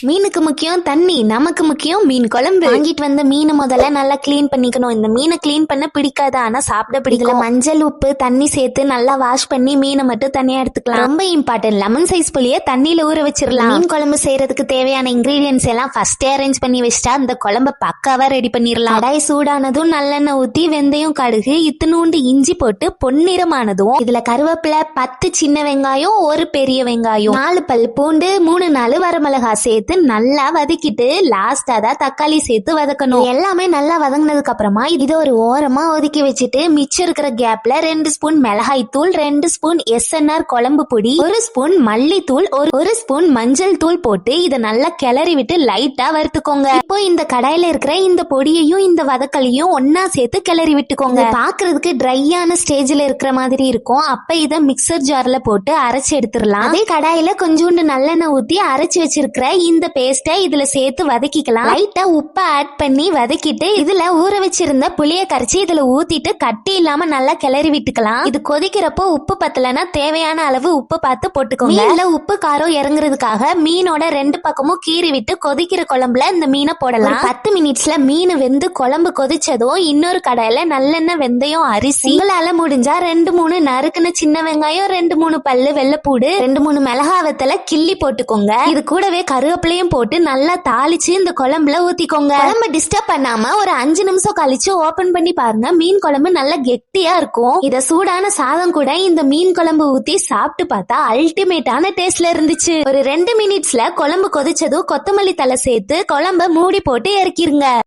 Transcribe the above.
மீனுக்கு முக்கியம் தண்ணி, நமக்கு முக்கியம் மீன் குழம்பு. வாங்கிட்டு வந்த மீனை முதல்ல நல்லா கிளீன் பண்ணிக்கணும். இந்த மீனை கிளீன் பண்ண பிடிக்காது, ஆனா சாப்பிட பிடிக்கல. மஞ்சள் உப்பு தண்ணி சேர்த்து நல்லா வாஷ் பண்ணி மீனை மட்டும் தனியா எடுத்துக்கலாம். ரொம்ப இம்பார்ட்டன்ட், லெமன் சைஸ் புளிய தண்ணியில ஊற வச்சிடலாம். மீன் குழம்பு செய்யறதுக்கு தேவையான இன்கிரீடியன்ஸ் எல்லாம் ஃபர்ஸ்டே அரேஞ்ச் பண்ணி வச்சிட்டா அந்த குழம்பு பக்காவா ரெடி பண்ணிடலாம். கடாய் சூடானதும் நல்லெண்ணெய் ஊத்தி வெந்தயம் கடுகு இத்தினூண்டு இஞ்சி போட்டு பொன்னிறமானதும் இதுல கருவேப்பிலை 10 சின்ன வெங்காயம் 1 பெரிய வெங்காயம் 4 பல் பூண்டு 3-4 வரமிளகா சேர்த்து நல்லா வதக்கிட்டு லாஸ்டா தான் தக்காளி சேர்த்து வதக்கணும். எல்லாமே நல்லா வதங்கினதுக்கு அப்புறமா இது ஒரு ஓரமா ஒதுக்கி வச்சுட்டு மிச்சம் இருக்கிற கேப்ல 2 ஸ்பூன் மிளகாய் தூள், 2 ஸ்பூன் SNR குழம்பு பொடி, 1 ஸ்பூன் மல்லித்தூள், 1 ஸ்பூன் மஞ்சள் தூள் போட்டு இதை நல்லா கிளறி விட்டு லைட்டா வறுத்துக்கோங்க. இப்போ இந்த கடாயில இருக்கிற இந்த பொடியையும் இந்த வதக்கலையும் ஒன்னா சேர்த்து கிளறி விட்டுக்கோங்க. பாக்குறதுக்கு ட்ரையான ஸ்டேஜ்ல இருக்கிற மாதிரி இருக்கும். அப்ப இதை மிக்சர் ஜார்ல போட்டு அரைச்சு எடுத்துடலாம். அதே கடாயில கொஞ்சோண்டு நல்லெண்ணெய் ஊத்தி அரைச்சு வச்சிருக்கிற இந்த பேஸ்ட இதுல சேர்த்து வதக்கிக்கலாம். லைட்டா உப்பை ஆட் பண்ணி வதக்கிட்டு இதுல ஊற வச்சிருந்த புளிய கரைச்சி இதுல ஊத்திட்டு கட்டி இல்லாம நல்லா கிளறி விட்டுக்கலாம். இது கொதிக்கிறப்போ உப்பு பத்தலன்னா தேவையான அளவு உப்பு பார்த்து போட்டுக்கோங்க. இல்ல உப்பு காரம் இறங்குறதுக்காக மீனோட 2 பக்கமும் கீறி விட்டு கொதிக்கிற குழம்புல இந்த மீனை போடலாம். 10 மினிட்ஸ்ல மீன் வெந்து குழம்பு கொதிச்சதும் இன்னொரு கடாயில நல்லெண்ணெய் வெந்தயம் அரிசி, உங்களால முடிஞ்சா 2-3 நறுக்குன சின்ன வெங்காயம், 2-3 பல்லு வெள்ளைப்பூடு, 2-3 மிளகா வத்தல கிள்ளி போட்டுக்கோங்க. இது கூடவே கருவேப்பிலையும் போட்டு நல்லா தாளிச்சு இந்த குழம்புல ஊத்திக்கோங்க. குழம்பு டிஸ்டர்ப் பண்ணாம ஒரு 5 நிமிஷம் கழிச்சு ஓபன் பண்ணி பாருங்க, மீன் குழம்பு நல்லா கெட்டியா இருக்கும். இத சூடான சாதம் கூட இந்த மீன் குழம்பு ஊத்தி சாப்பிட்டு பார்த்தா அல்டிமேட்டான டேஸ்ட்ல இருந்துச்சு. ஒரு 2 மினிட்ஸ்ல குழம்பு கொதிச்சதும் கொத்தமல்லி தலை சேர்த்து குழம்ப மூடி போட்டு இறக்கிருங்க.